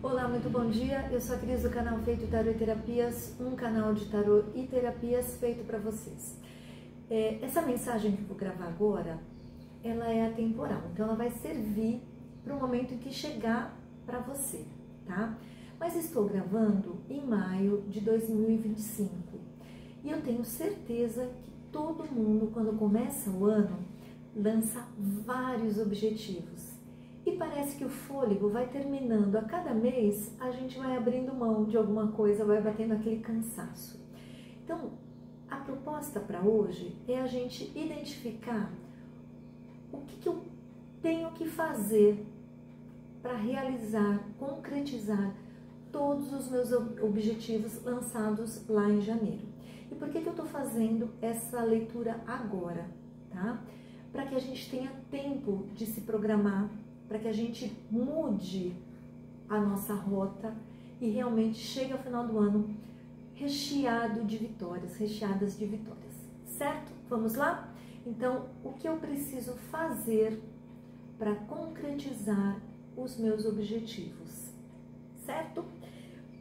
Olá, muito bom dia. Eu sou a Cris do canal Feito Tarô e Terapias, um canal de tarô e terapias feito para vocês. Essa mensagem que eu vou gravar agora, ela é atemporal, então ela vai servir para o momento em que chegar para você, tá? Mas estou gravando em maio de 2025 e eu tenho certeza que todo mundo, quando começa o ano, lança vários objetivos. E parece que o fôlego vai terminando. A cada mês, a gente vai abrindo mão de alguma coisa, vai batendo aquele cansaço. Então, a proposta para hoje é a gente identificar o que eu tenho que fazer para realizar, concretizar todos os meus objetivos lançados lá em janeiro. E por que eu estou fazendo essa leitura agora, tá? Para que a gente tenha tempo de se programar, para que a gente mude a nossa rota e realmente chegue ao final do ano recheado de vitórias, recheadas de vitórias, certo? Vamos lá? Então, o que eu preciso fazer para concretizar os meus objetivos, certo?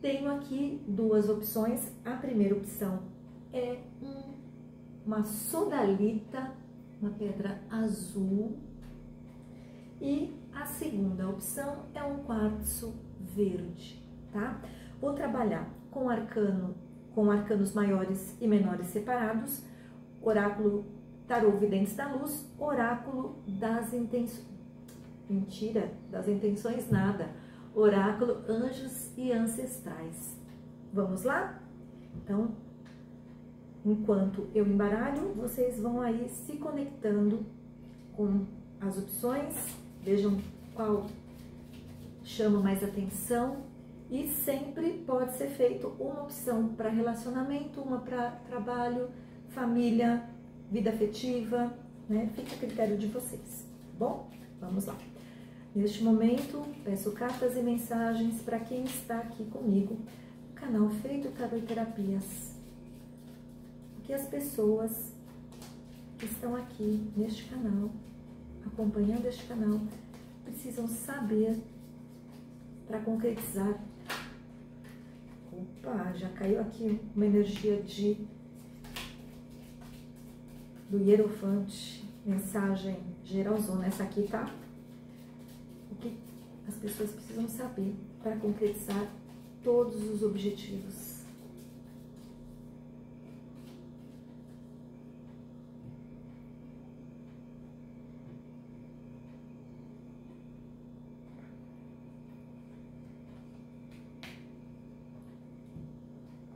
Tenho aqui duas opções. A primeira opção é uma sodalita, uma pedra azul, e a segunda opção é um quartzo verde, tá? Vou trabalhar com arcanos maiores e menores separados, oráculo tarô videntes da luz, oráculo das intenções, mentira, das intenções nada, oráculo anjos e ancestrais. Vamos lá? Então, enquanto eu embaralho, vocês vão aí se conectando com as opções. Vejam qual chama mais atenção e sempre pode ser feito uma opção para relacionamento, uma para trabalho, família, vida afetiva, né? Fica a critério de vocês, tá bom? Vamos lá. Neste momento, peço cartas e mensagens para quem está aqui comigo no canal Feito Tarô e Terapias. Que as pessoas que estão aqui neste canal, acompanhando este canal, precisam saber para concretizar. Opa, já caiu aqui uma energia do Hierofante, mensagem geralzona, essa aqui, tá? O que as pessoas precisam saber para concretizar todos os objetivos.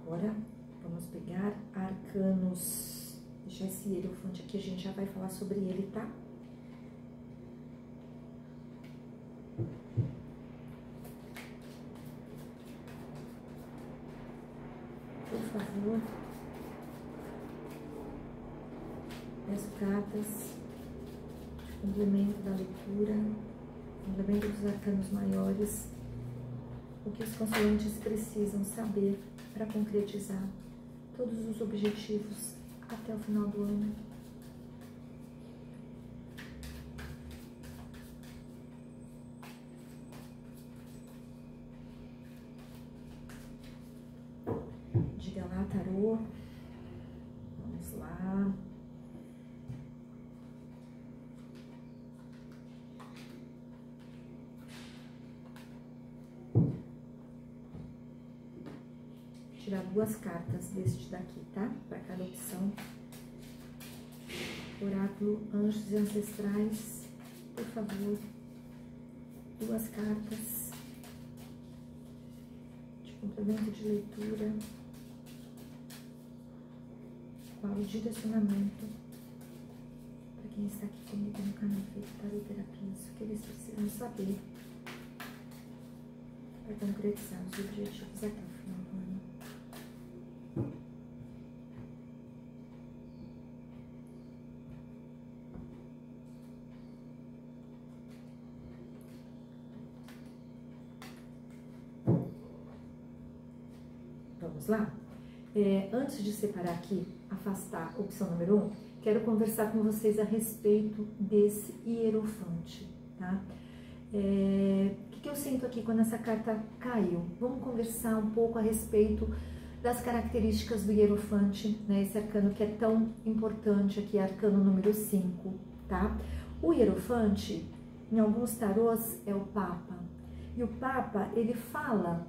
Agora, vamos pegar arcanos. Deixa esse Hierofante aqui, a gente já vai falar sobre ele, tá? Por favor, peço cartas de complemento da leitura, complemento dos arcanos maiores, o que os consolantes precisam saber para concretizar todos os objetivos até o final do ano. Diga lá, tarô. Vamos lá. Tirar duas cartas deste daqui, tá? Para cada opção. Oráculo anjos e ancestrais, por favor. Duas cartas de complemento de leitura. Qual o direcionamento para quem está aqui comigo no canal Feito Tarô e Terapias? O que eles precisam saber para concretizar os objetivos até o final do ano. Vamos lá? Antes de separar aqui, afastar a opção número 1, quero conversar com vocês a respeito desse Hierofante, tá? O que eu sinto aqui quando essa carta caiu? Vamos conversar um pouco a respeito das características do Hierofante, né? Esse arcano que é tão importante aqui, arcano número 5, tá? O Hierofante, em alguns tarôs, é o Papa. E o Papa, ele fala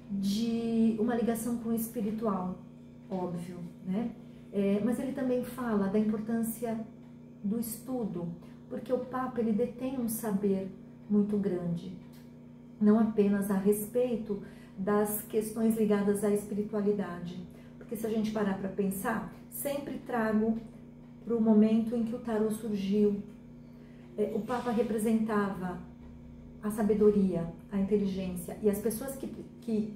de uma ligação com o espiritual, óbvio, né? Mas ele também fala da importância do estudo, porque o Papa, ele detém um saber muito grande, não apenas a respeito das questões ligadas à espiritualidade, porque se a gente parar para pensar, sempre trago para o momento em que o tarô surgiu. O Papa representava a sabedoria, a inteligência, e as pessoas que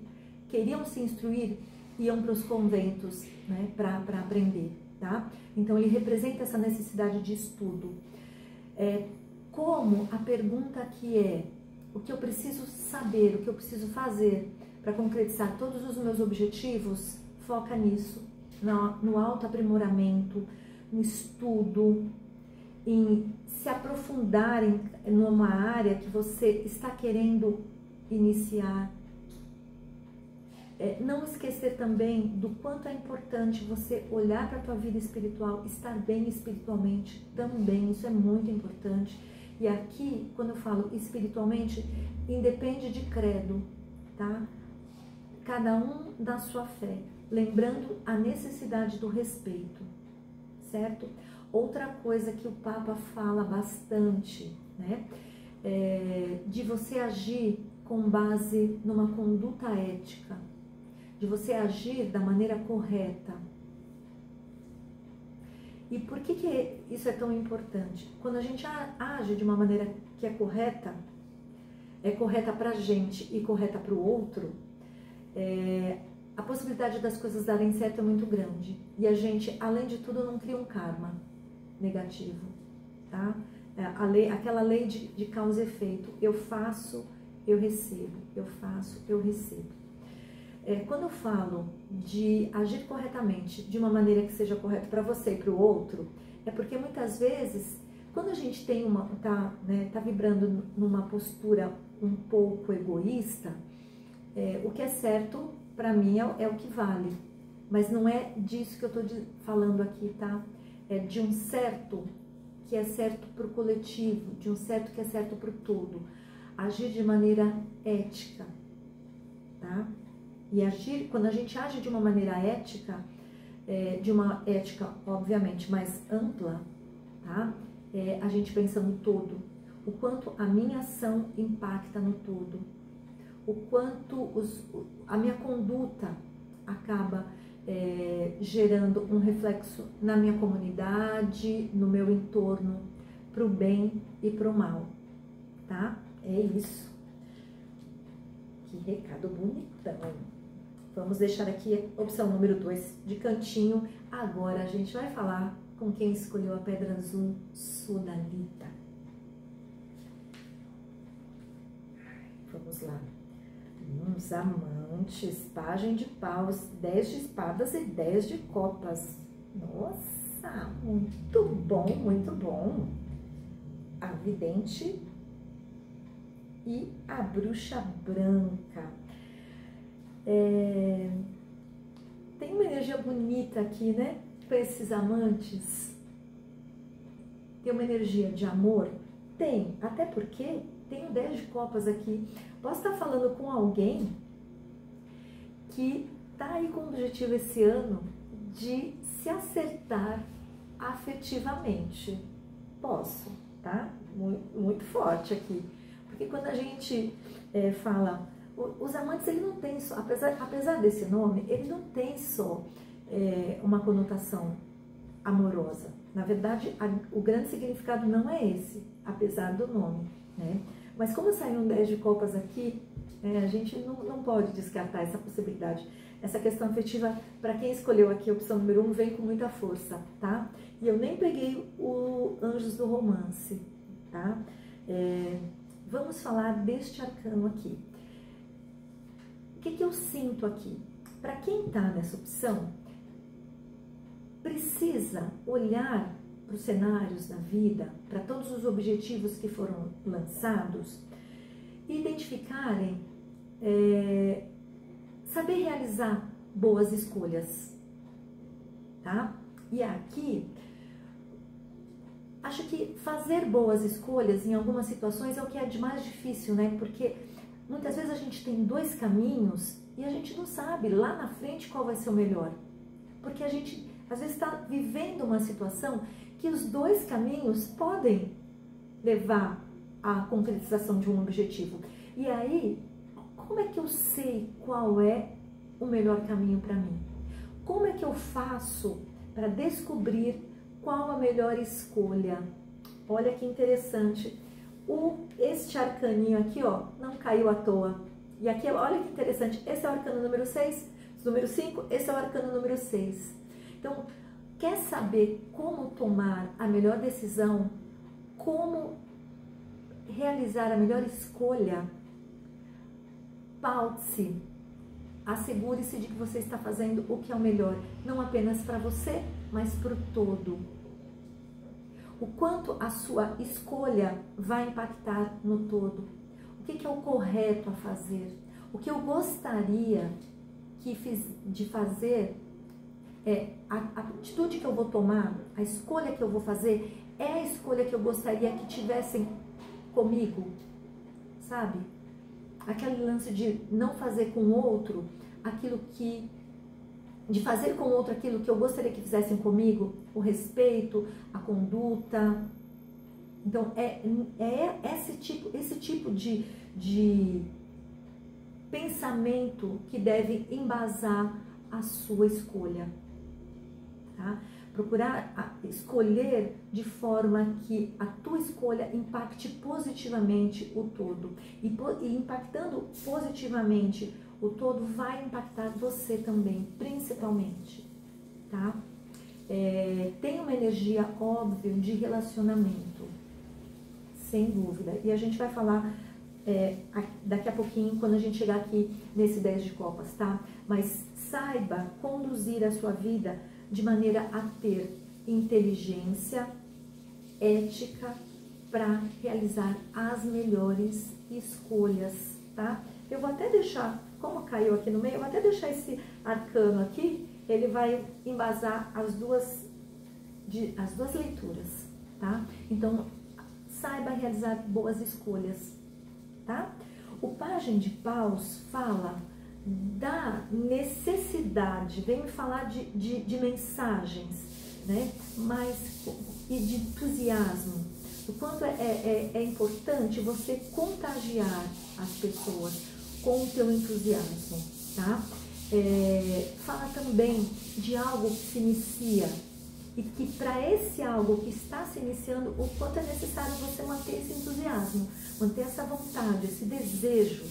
queriam se instruir iam para os conventos, né, para aprender, tá? Então ele representa essa necessidade de estudo. Como a pergunta aqui é: o que eu preciso saber, o que eu preciso fazer para concretizar todos os meus objetivos? Foca nisso, no autoaprimoramento, no estudo, em se aprofundar numa área que você está querendo iniciar. Não esquecer também do quanto é importante você olhar para a tua vida espiritual, estar bem espiritualmente também, isso é muito importante. E aqui, quando eu falo espiritualmente, independe de credo, tá? Cada um da sua fé, lembrando a necessidade do respeito, certo? Outra coisa que o Papa fala bastante, né? De você agir com base numa conduta ética, de você agir da maneira correta. E por que isso é tão importante? Quando a gente age de uma maneira que é correta para a gente e correta para o outro, a possibilidade das coisas darem certo é muito grande. E a gente, além de tudo, não cria um karma negativo, tá? Aquela lei de causa e efeito. Eu faço, eu recebo. Eu faço, eu recebo. Quando eu falo de agir corretamente, de uma maneira que seja correta para você e para o outro, é porque muitas vezes, quando a gente tem tá vibrando numa postura um pouco egoísta, o que é certo para mim é o que vale. Mas não é disso que eu estou falando aqui, tá? É de um certo que é certo para o coletivo, de um certo que é certo para o todo. Agir de maneira ética, tá? E quando a gente age de uma maneira ética, de uma ética obviamente mais ampla, tá? A gente pensa no todo, o quanto a minha ação impacta no todo, o quanto a minha conduta acaba gerando um reflexo na minha comunidade, no meu entorno, para o bem e para o mal, tá? É isso. Que recado bonitão. Vamos deixar aqui a opção número 2 de cantinho. Agora a gente vai falar com quem escolheu a pedra azul sodalita. Vamos lá. Uns amantes, pajem de paus, 10 de espadas e 10 de copas. Nossa, muito bom, muito bom. A vidente e a bruxa branca. Tem uma energia bonita aqui, né? Para esses amantes. Tem uma energia de amor? Tem, até porque tem o 10 de copas aqui. Posso estar falando com alguém que está aí com o objetivo esse ano de se acertar afetivamente. Posso, tá? Muito, muito forte aqui. Porque quando a gente fala... Os amantes, ele não tem só, apesar desse nome, ele não tem só uma conotação amorosa. Na verdade, o grande significado não é esse, apesar do nome, né? Mas como saiu um 10 de copas aqui, a gente não pode descartar essa possibilidade. Essa questão afetiva, para quem escolheu aqui a opção número 1, vem com muita força, tá? E eu nem peguei o Anjos do Romance, tá? Vamos falar deste arcano aqui. O que eu sinto aqui? Para quem está nessa opção, precisa olhar para os cenários da vida, para todos os objetivos que foram lançados e identificarem, saber realizar boas escolhas, tá? E aqui, acho que fazer boas escolhas em algumas situações é o que é de mais difícil, né? Porque muitas vezes a gente tem dois caminhos e a gente não sabe lá na frente qual vai ser o melhor. Porque a gente, às vezes, está vivendo uma situação que os dois caminhos podem levar à concretização de um objetivo. E aí, como é que eu sei qual é o melhor caminho para mim? Como é que eu faço para descobrir qual a melhor escolha? Olha que interessante. Este arcaninho aqui, ó, não caiu à toa. E aqui, olha que interessante, esse é o arcano número 6, número 5, esse é o arcano número 6. Então, quer saber como tomar a melhor decisão, como realizar a melhor escolha? Paute-se, assegure-se de que você está fazendo o que é o melhor, não apenas para você, mas para o todo. O quanto a sua escolha vai impactar no todo. O que é o correto a fazer? O que eu gostaria de fazer, a atitude que eu vou tomar, a escolha que eu vou fazer, é a escolha que eu gostaria que tivessem comigo, sabe? Aquele lance de não fazer com o outro de fazer com o outro aquilo que eu gostaria que fizessem comigo, o respeito, a conduta. Então, esse tipo de pensamento que deve embasar a sua escolha, tá? Procurar escolher de forma que a tua escolha impacte positivamente o todo. E impactando positivamente o todo, vai impactar você também, principalmente, tá? Tem uma energia óbvia de relacionamento, sem dúvida. E a gente vai falar daqui a pouquinho, quando a gente chegar aqui nesse 10 de copas, tá? Mas saiba conduzir a sua vida de maneira a ter inteligência, ética, para realizar as melhores escolhas, tá? Eu vou até deixar, como caiu aqui no meio, eu vou até deixar esse arcano aqui, ele vai embasar as duas leituras, tá? Então, saiba realizar boas escolhas, tá? O Pajem de Paus fala da necessidade, vem me falar de mensagens, né? E de entusiasmo. O quanto é importante você contagiar as pessoas com o teu entusiasmo, tá? Fala também de algo que se inicia e que para esse algo que está se iniciando, o quanto é necessário você manter esse entusiasmo, manter essa vontade, esse desejo,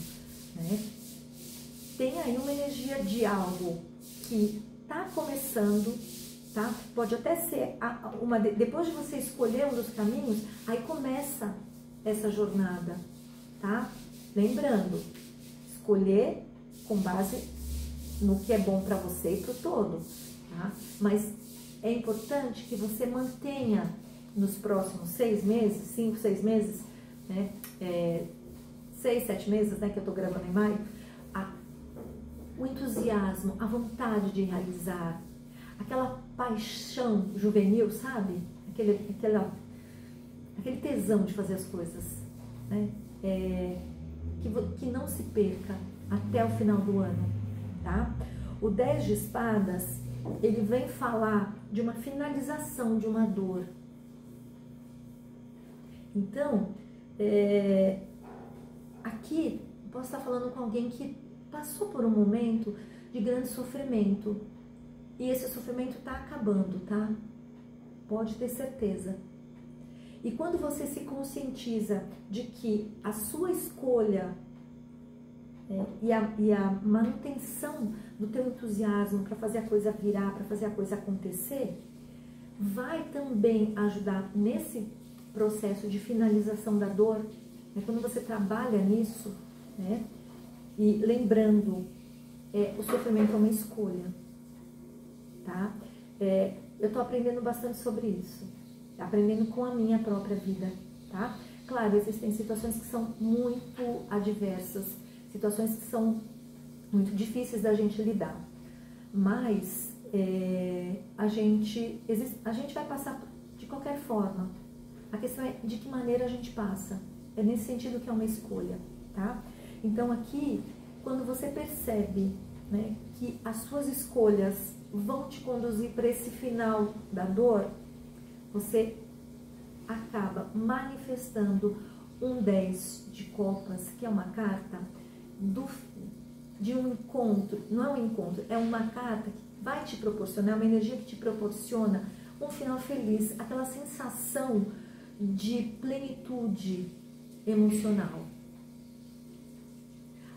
né? Tem aí uma energia de algo que está começando, tá? Pode até ser depois de você escolher um dos caminhos, aí começa essa jornada, tá? Lembrando, escolher com base no que é bom para você e para o todo, tá? Mas é importante que você mantenha nos próximos 6 meses, 5, 6 meses, né? 6, 7 meses, né? Que eu tô gravando em maio, o entusiasmo, a vontade de realizar, aquela paixão juvenil, sabe? Aquele tesão de fazer as coisas, né? Que não se perca até o final do ano, tá? O 10 de espadas, ele vem falar de uma finalização de uma dor. Então, aqui, posso estar falando com alguém que passou por um momento de grande sofrimento. E esse sofrimento está acabando, tá? Pode ter certeza. E quando você se conscientiza de que a sua escolha e a manutenção do teu entusiasmo para fazer a coisa virar, para fazer a coisa acontecer, vai também ajudar nesse processo de finalização da dor, né? Quando você trabalha nisso, né? E lembrando, o sofrimento é uma escolha, tá? Eu tô aprendendo bastante sobre isso, aprendendo com a minha própria vida, tá? Claro, existem situações que são muito adversas, situações que são muito difíceis da gente lidar, mas a gente vai passar de qualquer forma. A questão é de que maneira a gente passa. É nesse sentido que é uma escolha, tá? Então aqui, quando você percebe, né, que as suas escolhas vão te conduzir para esse final da dor, você acaba manifestando um 10 de copas, que é uma carta de um encontro. Não é um encontro, é uma carta que vai te proporcionar, uma energia que te proporciona um final feliz, aquela sensação de plenitude emocional.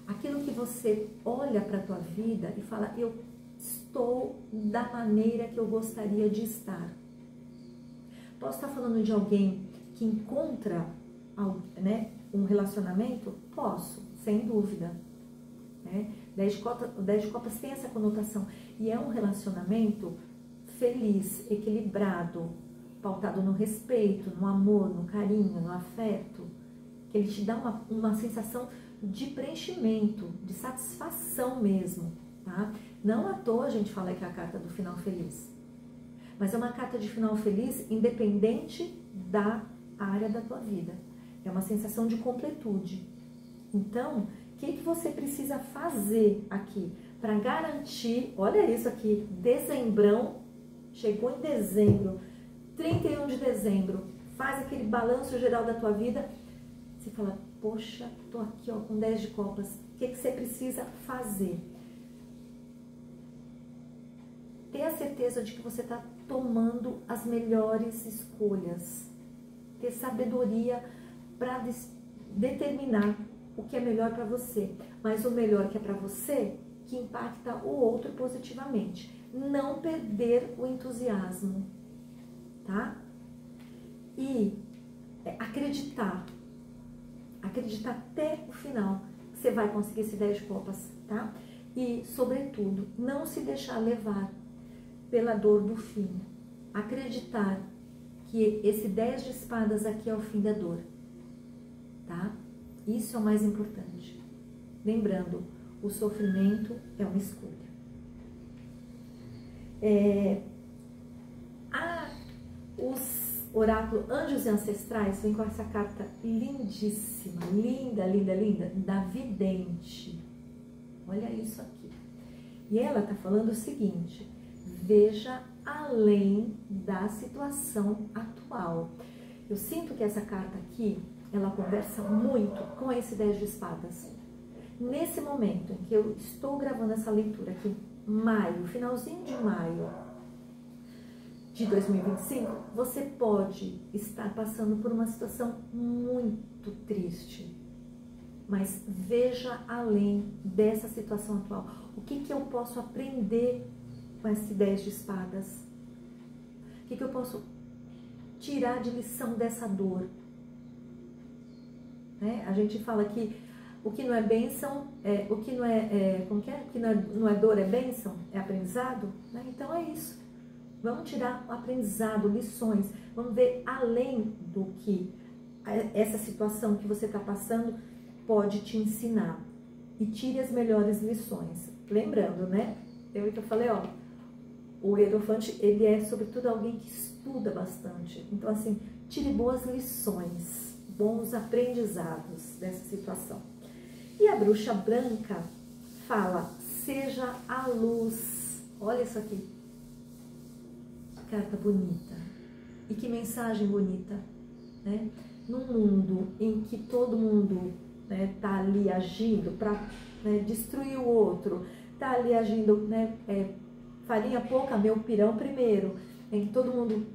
Aquilo que você olha para a tua vida e fala, eu estou da maneira que eu gostaria de estar. Posso estar falando de alguém que encontra, né, um relacionamento? Posso, sem dúvida. Né? 10 de copas tem essa conotação. E é um relacionamento feliz, equilibrado, pautado no respeito, no amor, no carinho, no afeto. Que ele te dá uma sensação de preenchimento, de satisfação mesmo. Tá? Não à toa a gente fala que é a carta do final feliz. Mas é uma carta de final feliz independente da área da tua vida. É uma sensação de completude. Então, o que você precisa fazer aqui para garantir, olha isso aqui, dezembrão, chegou em dezembro, 31 de dezembro, faz aquele balanço geral da tua vida, você fala, poxa, tô aqui ó, com 10 de copas, o que você precisa fazer? Ter a certeza de que você está tomando as melhores escolhas. Ter sabedoria para determinar o que é melhor para você. Mas o melhor que é para você, que impacta o outro positivamente. Não perder o entusiasmo, tá? E acreditar até o final que você vai conseguir esse 10 de copas, tá? E, sobretudo, não se deixar levar pela dor do fim. Acreditar que esse 10 de espadas aqui é o fim da dor, tá? Isso é o mais importante. Lembrando, o sofrimento é uma escolha. Os oráculos Anjos e Ancestrais vêm com essa carta lindíssima, linda, linda, linda, da Vidente. Olha isso aqui. E ela está falando o seguinte, veja além da situação atual. Eu sinto que essa carta aqui, ela conversa muito com esse 10 de espadas. Nesse momento em que eu estou gravando essa leitura aqui, maio, finalzinho de maio de 2025, você pode estar passando por uma situação muito triste. Mas veja além dessa situação atual. O que eu posso aprender com esse 10 de espadas? O que eu posso tirar de lição dessa dor? Né? A gente fala que o que não é bênção, o que não é, como que é? O que não é dor é bênção, é aprendizado. Né? Então é isso. Vamos tirar o aprendizado, lições. Vamos ver além do que essa situação que você está passando pode te ensinar. E tire as melhores lições. Lembrando, né? Eu falei, ó, o Hierophante, ele é sobretudo alguém que estuda bastante. Então, assim, tire boas lições, bons aprendizados dessa situação. E a Bruxa Branca fala, seja a luz. Olha isso aqui. Que carta bonita. E que mensagem bonita, né? Num mundo em que todo mundo tá ali agindo para destruir o outro, tá ali agindo, farinha pouca, meu pirão primeiro, em que todo mundo,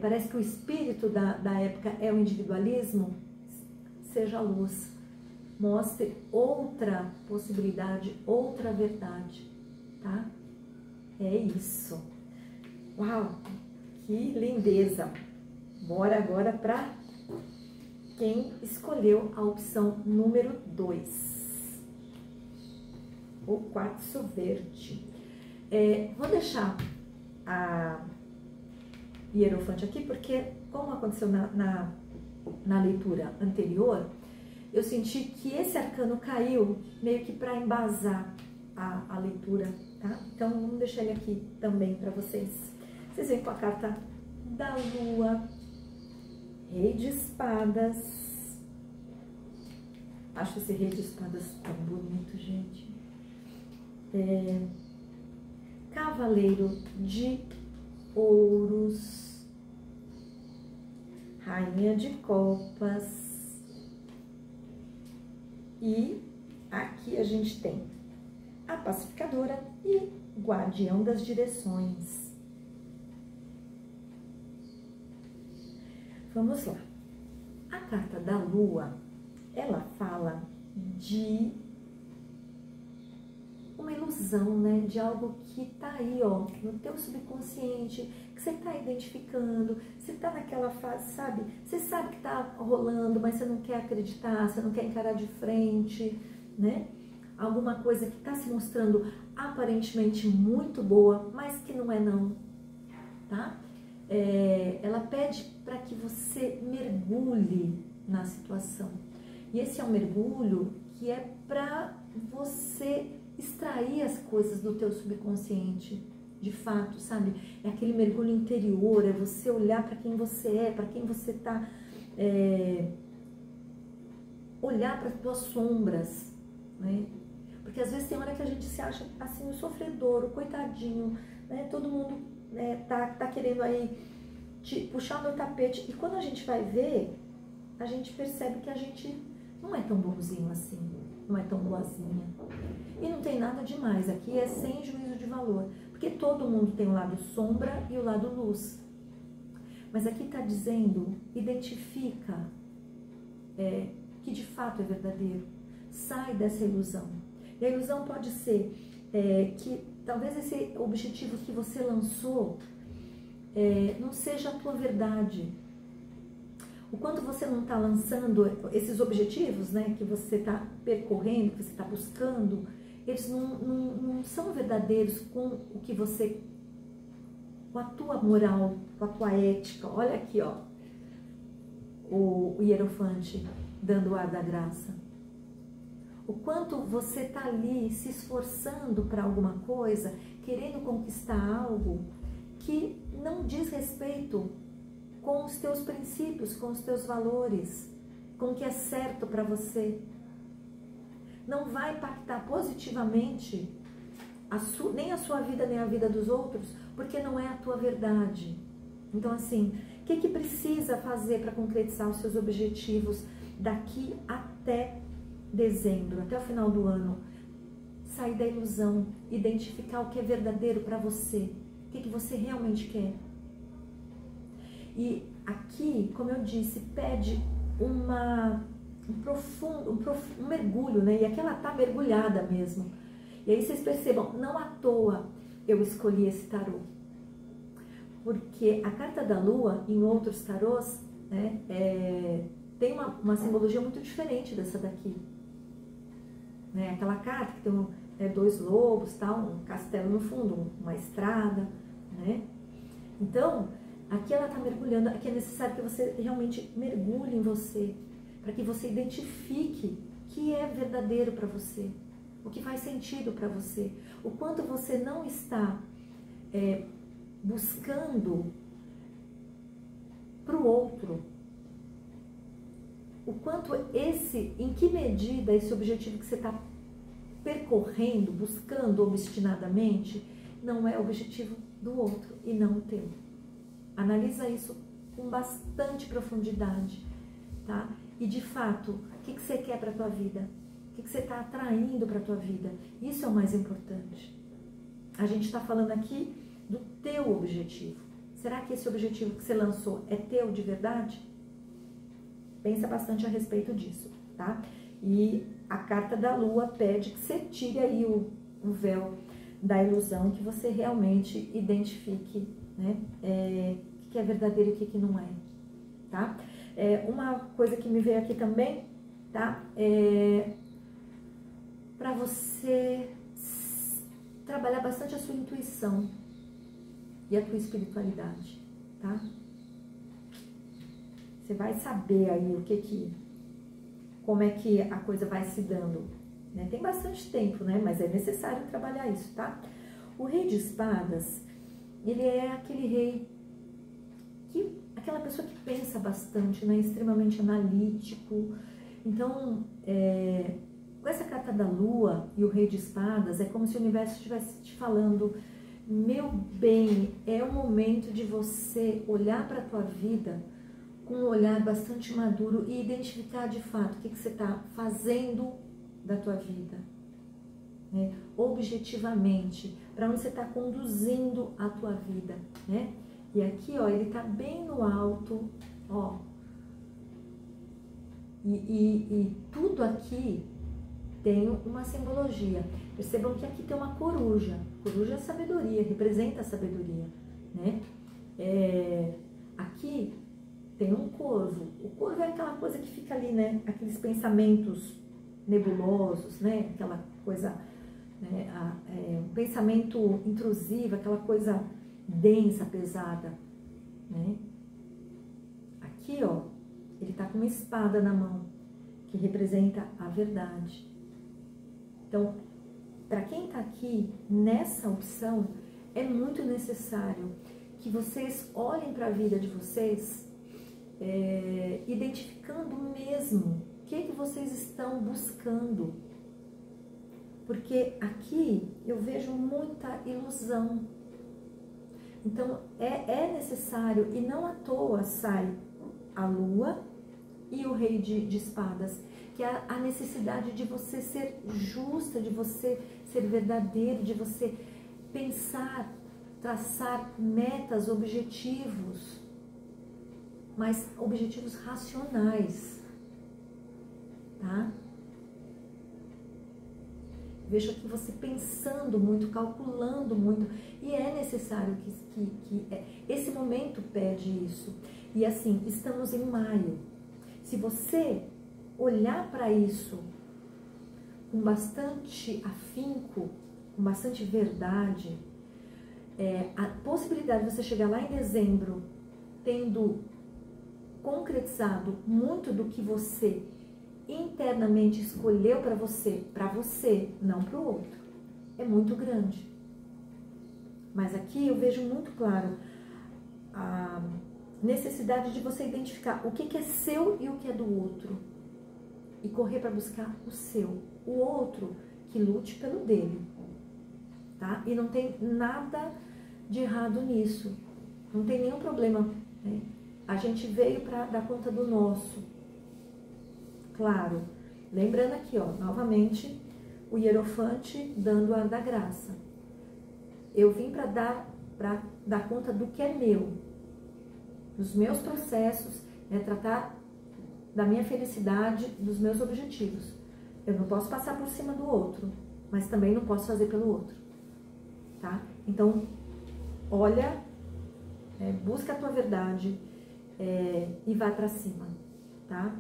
parece que o espírito da época é o individualismo, seja a luz, mostre outra possibilidade, outra verdade, tá? É isso. Uau, que lindeza! Bora agora para quem escolheu a opção número 2, o quartzo verde. Vou deixar a Hierophante aqui, porque como aconteceu na leitura anterior, eu senti que esse arcano caiu meio que para embasar a leitura, tá? Então, vamos deixar ele aqui também para vocês. Vocês veem com a carta da Lua, Rei de Espadas. Acho esse Rei de Espadas tão bonito, gente. Cavaleiro de Ouros, Rainha de Copas. E aqui a gente tem a Pacificadora e Guardião das Direções. Vamos lá. A carta da Lua, ela fala de uma ilusão, né? De algo que tá aí, ó, no teu subconsciente, que você tá identificando, você tá naquela fase, sabe? Você sabe que tá rolando, mas você não quer acreditar, você não quer encarar de frente, né? Alguma coisa que tá se mostrando aparentemente muito boa, mas que não é não, tá? Ela pede para que você mergulhe na situação. E esse é um mergulho que é para você extrair as coisas do teu subconsciente, de fato, sabe? É aquele mergulho interior, é você olhar para quem você é, para quem você tá, olhar para as tuas sombras, né? Porque às vezes tem hora que a gente se acha assim, o sofredor, o coitadinho, né? Todo mundo tá querendo aí te puxar no tapete, e quando a gente vai ver, a gente percebe que a gente não é tão bonzinho assim, não é tão boazinha. E não tem nada demais, aqui é sem juízo de valor, porque todo mundo tem o lado sombra e o lado luz. Mas aqui está dizendo, identifica que de fato é verdadeiro, sai dessa ilusão. E a ilusão pode ser que talvez esse objetivo que você lançou não seja a tua verdade. O quanto você não está lançando esses objetivos, né, que você está percorrendo, que você está buscando, eles não são verdadeiros com o que você, com a tua moral, com a tua ética. Olha aqui, ó, o Hierofante dando o ar da graça. O quanto você está ali se esforçando para alguma coisa, querendo conquistar algo que não diz respeito com os teus princípios, com os teus valores, com o que é certo para você. Não vai impactar positivamente nem a sua vida, nem a vida dos outros, porque não é a tua verdade. Então, assim, o que precisa fazer para concretizar os seus objetivos daqui até dezembro, até o final do ano? Sair da ilusão, identificar o que é verdadeiro para você, o que você realmente quer. E aqui, como eu disse, pede um mergulho, né? E aqui ela tá mergulhada mesmo. E aí vocês percebam, não à toa eu escolhi esse tarô. Porque a carta da Lua, em outros tarôs, né, tem uma simbologia muito diferente dessa daqui. Né? Aquela carta que tem dois lobos, tal, um castelo no fundo, uma estrada, né? Então, aqui ela está mergulhando, aqui é necessário que você realmente mergulhe em você, para que você identifique o que é verdadeiro para você, o que faz sentido para você, o quanto você não está buscando para o outro, o quanto em que medida esse objetivo que você está percorrendo, buscando obstinadamente, não é objetivo do outro e não o teu. Analisa isso com bastante profundidade, tá? E de fato, o que você quer para a tua vida? O que você está atraindo para a tua vida? Isso é o mais importante. A gente está falando aqui do teu objetivo. Será que esse objetivo que você lançou é teu de verdade? Pensa bastante a respeito disso, tá? E a carta da Lua pede que você tire aí o véu da ilusão, que você realmente identifique, né, o que é verdadeiro e o que não é, tá? Uma coisa que me veio aqui também, tá? Para você trabalhar bastante a sua intuição e a tua espiritualidade, tá? Você vai saber aí como é que a coisa vai se dando, né? Tem bastante tempo, né? Mas é necessário trabalhar isso, tá? O rei de espadas, ele é aquele rei aquela pessoa que pensa bastante, né? Extremamente analítico. Então, com essa carta da lua e o rei de espadas, é como se o universo estivesse te falando: meu bem, é o momento de você olhar para a tua vida com um olhar bastante maduro e identificar de fato o que você está fazendo da tua vida, né? Objetivamente, para onde você está conduzindo a tua vida, né? E aqui, ó, ele tá bem no alto, ó. E tudo aqui tem uma simbologia. Percebam que aqui tem uma coruja. Coruja é sabedoria, representa a sabedoria, né? Aqui tem um corvo. O corvo é aquela coisa que fica ali, né? Aqueles pensamentos nebulosos, né? Aquela coisa, né? Um pensamento intrusivo, aquela coisa densa, pesada, né? Aqui, ó, ele tá com uma espada na mão, que representa a verdade. Então, para quem tá aqui nessa opção, é muito necessário que vocês olhem para a vida de vocês, identificando mesmo o que vocês estão buscando. Porque aqui eu vejo muita ilusão. Então, é necessário, e não à toa sai a lua e o rei de espadas, que é a necessidade de você ser justa, de você ser verdadeiro, de você pensar, traçar metas, objetivos, mas objetivos racionais, tá? Vejo aqui você pensando muito, calculando muito, e é necessário que esse momento pede isso. E assim, estamos em maio. Se você olhar para isso com bastante afinco, com bastante verdade, a possibilidade de você chegar lá em dezembro tendo concretizado muito do que você internamente escolheu para você, não para o outro, é muito grande. Mas aqui eu vejo muito claro a necessidade de você identificar o que é seu e o que é do outro e correr para buscar o seu. O outro que lute pelo dele, tá? E não tem nada de errado nisso, não tem nenhum problema, né? A gente veio para dar conta do nosso. Claro, lembrando aqui, ó, novamente, o Hierofante dando o ar da graça. Eu vim para dar conta do que é meu, dos meus processos, né, tratar da minha felicidade, dos meus objetivos. Eu não posso passar por cima do outro, mas também não posso fazer pelo outro, tá? Então, olha, busca a tua verdade e vai para cima, tá?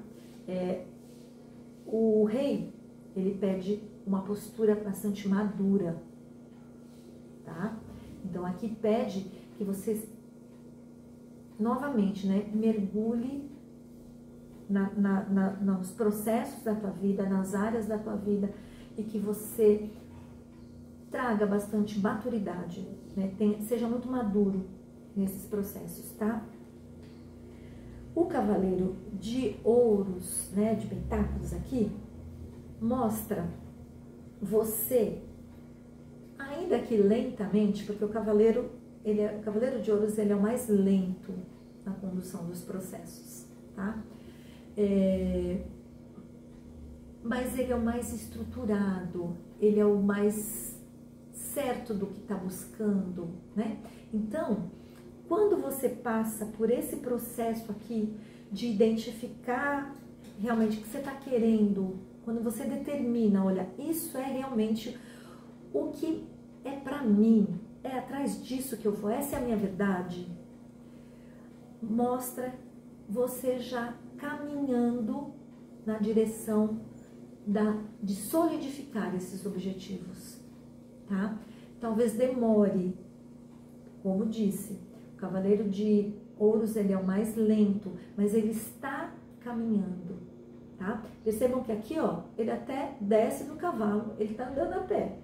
O rei, ele pede uma postura bastante madura, tá? Então, aqui pede que vocês, novamente, né, mergulhe nos processos da tua vida, nas áreas da tua vida, e que você traga bastante maturidade, né? Seja muito maduro nesses processos, tá? O cavaleiro de ouros, né, de pentáculos aqui, mostra você, ainda que lentamente, porque o cavaleiro de ouros, ele é o mais lento na condução dos processos, tá? Mas ele é o mais estruturado, ele é o mais certo do que está buscando, né? Então, quando você passa por esse processo aqui de identificar realmente o que você está querendo, quando você determina, olha, isso é realmente o que é para mim, é atrás disso que eu vou, essa é a minha verdade, mostra você já caminhando na direção de solidificar esses objetivos, tá? Talvez demore, como disse, o cavaleiro de Ouros, ele é o mais lento, mas ele está caminhando, tá? Percebam que aqui, ó, ele até desce do cavalo, ele tá andando a pé.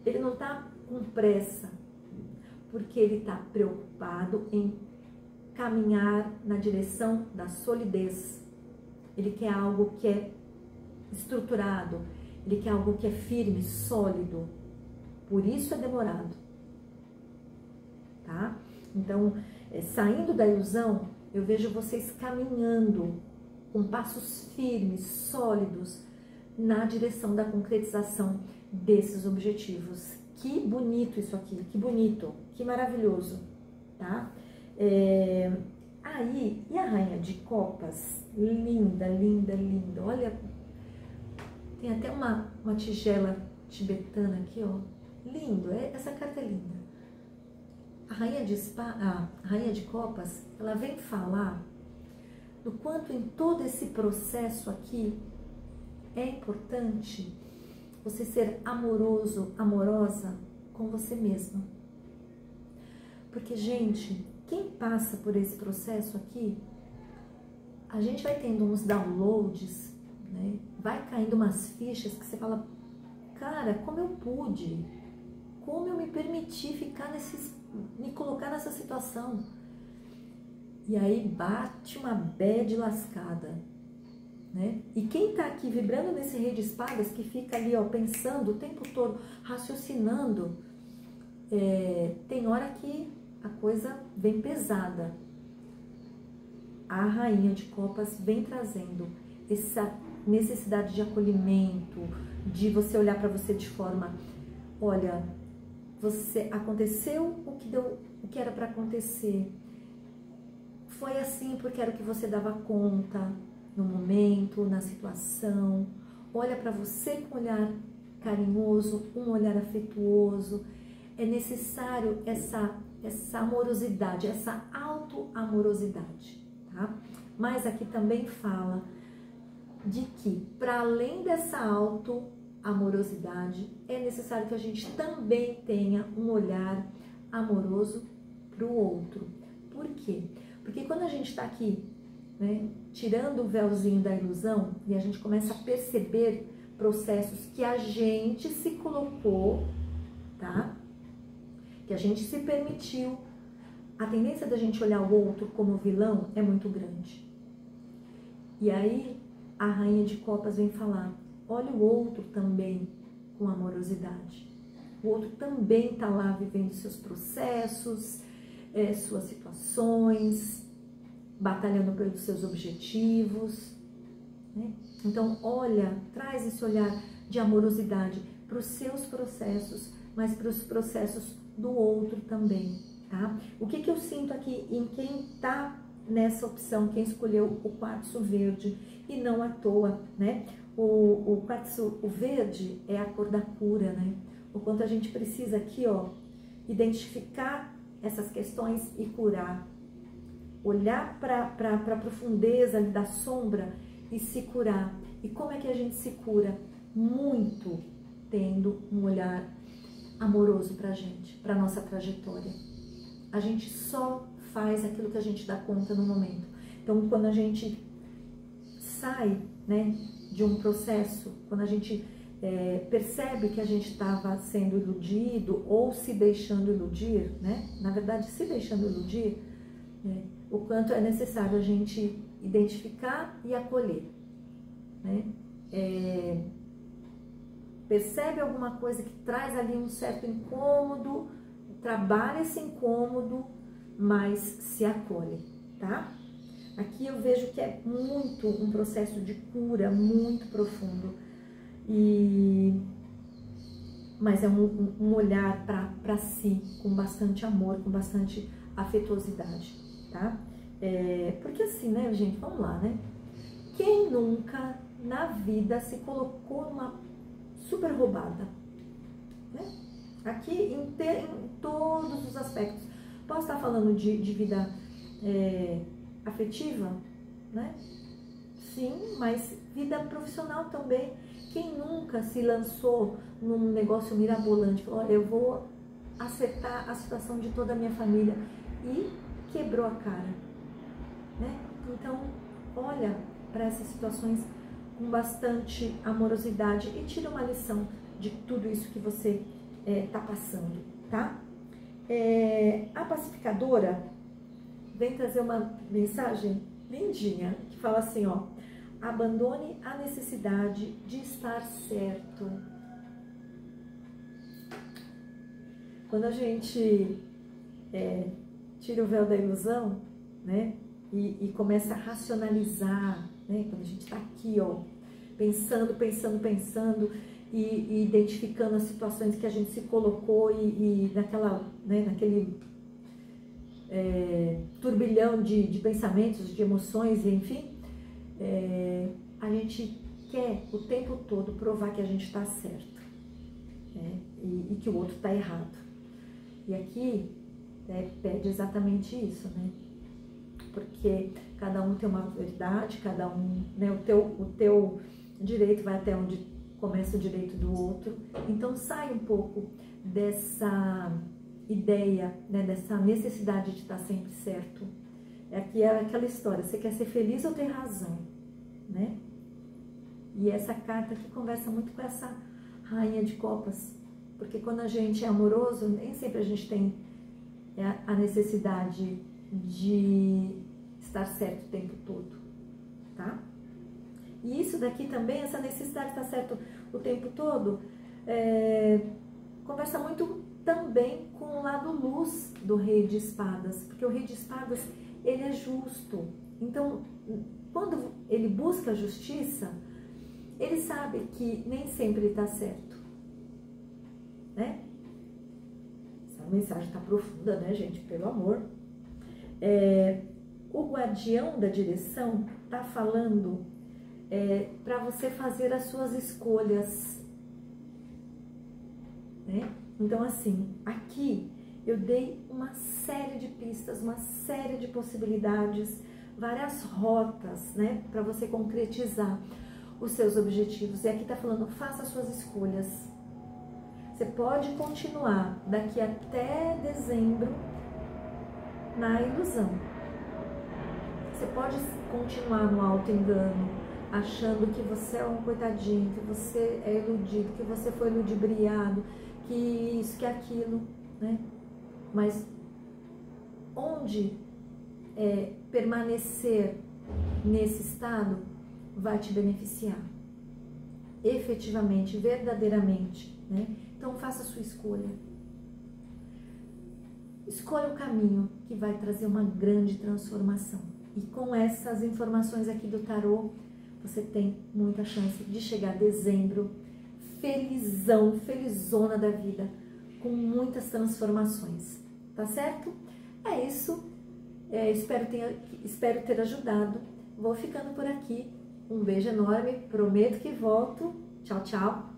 Ele não tá com pressa, porque ele tá preocupado em caminhar na direção da solidez. Ele quer algo que é estruturado, ele quer algo que é firme, sólido. Por isso é demorado, tá? Então, saindo da ilusão, eu vejo vocês caminhando com passos firmes, sólidos, na direção da concretização desses objetivos. Que bonito isso aqui, que bonito, que maravilhoso, tá? Aí, e a Rainha de Copas? Linda, linda, linda. Olha, tem até uma tigela tibetana aqui, ó. Lindo, essa carta é linda. A Rainha de Copas, ela vem falar do quanto em todo esse processo aqui é importante você ser amoroso, amorosa com você mesma. Porque, gente, quem passa por esse processo aqui, a gente vai tendo uns downloads, né? Vai caindo umas fichas que você fala, cara, como eu pude? Como eu me permiti me colocar nessa situação? E aí bate uma bad lascada, né? E quem tá aqui vibrando nesse rei de espadas, que fica ali, ó, pensando o tempo todo, raciocinando, tem hora que a coisa vem pesada. A Rainha de Copas vem trazendo essa necessidade de acolhimento, de você olhar para você de forma, olha, aconteceu o que era para acontecer. Foi assim porque era o que você dava conta no momento, na situação. Olha para você com um olhar carinhoso, um olhar afetuoso. É necessário essa amorosidade, essa auto-amorosidade, tá? Mas aqui também fala de que, para além dessa auto-amorosidade, é necessário que a gente também tenha um olhar amoroso para o outro. Por quê? Porque quando a gente está aqui, né, tirando o véuzinho da ilusão e a gente começa a perceber processos que a gente se colocou, tá? Que a gente se permitiu, a tendência da gente olhar o outro como vilão é muito grande. E aí a Rainha de Copas vem falar, olha o outro também com amorosidade. O outro também está lá vivendo seus processos, suas situações, batalhando pelos seus objetivos, né? Então, olha, traz esse olhar de amorosidade para os seus processos, mas para os processos do outro também, tá? O que eu sinto aqui em quem está nessa opção, quem escolheu o quartzo verde, e não à toa, né? O quartzo verde é a cor da cura, né? O quanto a gente precisa aqui, ó, identificar essas questões e curar. Olhar para a profundeza da sombra e se curar. E como é que a gente se cura? Muito tendo um olhar amoroso para a gente, para a nossa trajetória. A gente só faz aquilo que a gente dá conta no momento. Então, quando a gente sai, né, de um processo, quando a gente percebe que a gente estava sendo iludido ou se deixando iludir, né? Na verdade, se deixando iludir, o quanto é necessário a gente identificar e acolher, né? Percebe alguma coisa que traz ali um certo incômodo, trabalha esse incômodo, mas se acolhe, tá? Aqui eu vejo que é muito um processo de cura muito profundo, mas é um olhar para si, com bastante amor, com bastante afetuosidade, tá? Porque assim, né, gente, vamos lá, né? Quem nunca na vida se colocou numa super roubada, né? Aqui em todos os aspectos. Posso estar falando de vida afetiva, né? Sim, mas vida profissional também. Quem nunca se lançou num negócio mirabolante, falou, olha, eu vou acertar a situação de toda a minha família, e quebrou a cara, né? Então, olha para essas situações com bastante amorosidade e tira uma lição de tudo isso que você está passando, tá? A pacificadora vem trazer uma mensagem lindinha que fala assim, ó: abandone a necessidade de estar certo. Quando a gente tira o véu da ilusão, né, e começa a racionalizar, né, quando a gente está aqui, ó, pensando e identificando as situações que a gente se colocou e naquele turbilhão de pensamentos, de emoções, enfim, a gente quer o tempo todo provar que a gente está certo, né, e que o outro está errado. E aqui pede exatamente isso, né? Porque cada um tem uma verdade, cada um, né, o teu direito vai até onde começa o direito do outro. Então sai um pouco dessa ideia, né, dessa necessidade de estar sempre certo. Aqui é aquela história, você quer ser feliz ou ter razão, né? E essa carta aqui conversa muito com essa rainha de copas, porque quando a gente é amoroso, nem sempre a gente tem a necessidade de estar certo o tempo todo, tá? E isso daqui também, essa necessidade de estar certo o tempo todo, conversa muito também com o lado luz do Rei de Espadas, porque o Rei de Espadas, ele é justo. Então, quando ele busca a justiça, ele sabe que nem sempre ele está certo, né? Essa mensagem está profunda, né, gente? Pelo amor. O guardião da direção está falando para você fazer as suas escolhas, né? Então, assim, aqui eu dei uma série de pistas, uma série de possibilidades, várias rotas, né, para você concretizar os seus objetivos. E aqui está falando, faça as suas escolhas. Você pode continuar daqui até dezembro na ilusão. Você pode continuar no auto-engano, achando que você é um coitadinho, que você é iludido, que você foi ludibriado, que isso, que aquilo, né? Mas onde permanecer nesse estado vai te beneficiar, efetivamente, verdadeiramente, né? Então faça a sua escolha. Escolha o caminho que vai trazer uma grande transformação. E com essas informações aqui do tarô, você tem muita chance de chegar a dezembro felizão, felizona da vida, com muitas transformações, tá certo? É isso, espero ter ajudado. Vou ficando por aqui. Um beijo enorme, prometo que volto. Tchau, tchau.